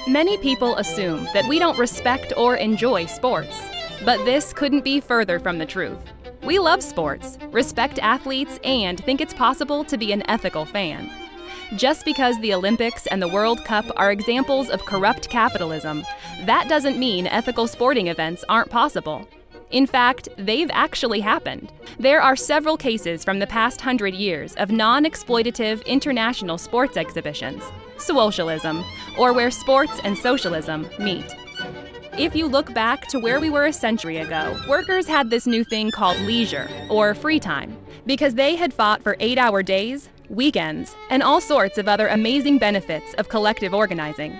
Many people assume that we don't respect or enjoy sports, but this couldn't be further from the truth. We love sports, respect athletes, and think it's possible to be an ethical fan. Just because the Olympics and the World Cup are examples of corrupt capitalism, that doesn't mean ethical sporting events aren't possible. In fact, they've actually happened. There are several cases from the past 100 years of non-exploitative international sports exhibitions, Swolecialism, or where sports and socialism meet. If you look back to where we were a century ago, workers had this new thing called leisure, or free time, because they had fought for 8-hour days, weekends, and all sorts of other amazing benefits of collective organizing.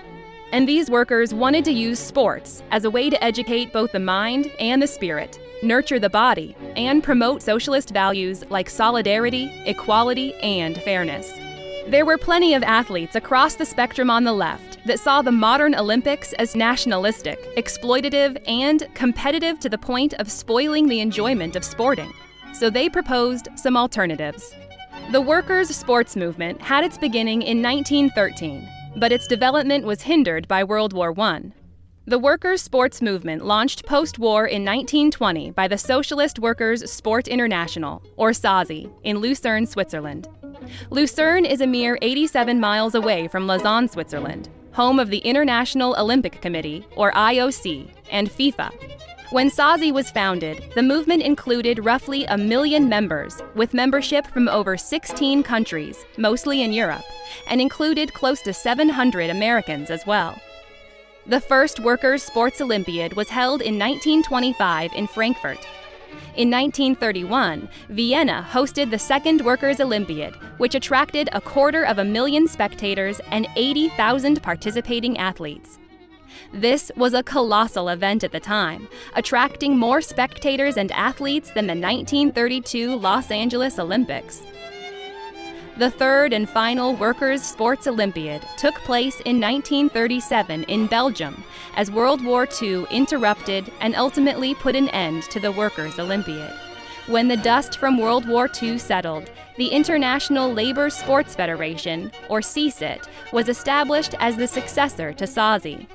And these workers wanted to use sports as a way to educate both the mind and the spirit, nurture the body, and promote socialist values like solidarity, equality, and fairness. There were plenty of athletes across the spectrum on the left that saw the modern Olympics as nationalistic, exploitative, and competitive to the point of spoiling the enjoyment of sporting. So they proposed some alternatives. The workers' sports movement had its beginning in 1913, but its development was hindered by World War I. The workers' sports movement launched post-war in 1920 by the Socialist Workers' Sport International, or SOSI, in Lucerne, Switzerland. Lucerne is a mere 87 miles away from Lausanne, Switzerland, home of the International Olympic Committee, or IOC, and FIFA. When SOSI was founded, the movement included roughly 1 million members, with membership from over 16 countries, mostly in Europe, and included close to 700 Americans as well. The first Workers' Sports Olympiad was held in 1925 in Frankfurt. In 1931, Vienna hosted the second Workers' Olympiad, which attracted 250,000 spectators and 80,000 participating athletes. This was a colossal event at the time, attracting more spectators and athletes than the 1932 Los Angeles Olympics. The third and final Workers' Sports Olympiad took place in 1937 in Belgium as World War II interrupted and ultimately put an end to the Workers' Olympiad. When the dust from World War II settled, the International Labor Sports Federation, or CSIT, was established as the successor to SOSI.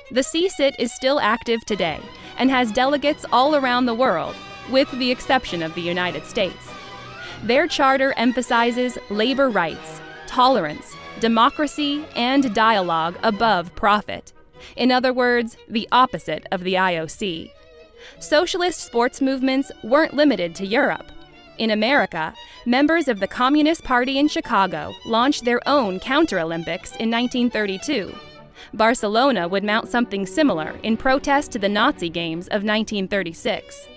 The CSIT is still active today and has delegates all around the world, with the exception of the United States. Their charter emphasizes labor rights, tolerance, democracy, and dialogue above profit. In other words, the opposite of the IOC. Socialist sports movements weren't limited to Europe. In America, members of the Communist Party in Chicago launched their own counter-Olympics in 1932. Barcelona would mount something similar in protest to the Nazi Games of 1936.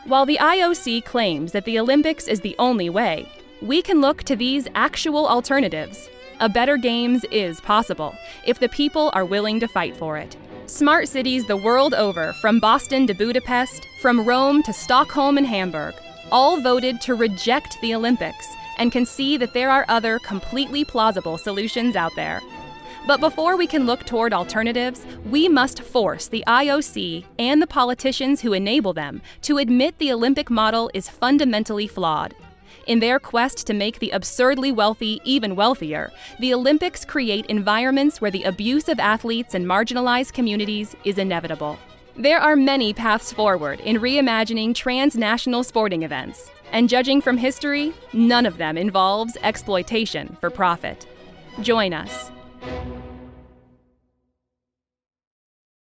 While the IOC claims that the Olympics is the only way, we can look to these actual alternatives. A better games is possible, if the people are willing to fight for it. Smart cities the world over, from Boston to Budapest, from Rome to Stockholm and Hamburg, all voted to reject the Olympics and can see that there are other completely plausible solutions out there. But before we can look toward alternatives, we must force the IOC and the politicians who enable them to admit the Olympic model is fundamentally flawed. In their quest to make the absurdly wealthy even wealthier, the Olympics create environments where the abuse of athletes and marginalized communities is inevitable. There are many paths forward in reimagining transnational sporting events, and judging from history, none of them involves exploitation for profit. Join us.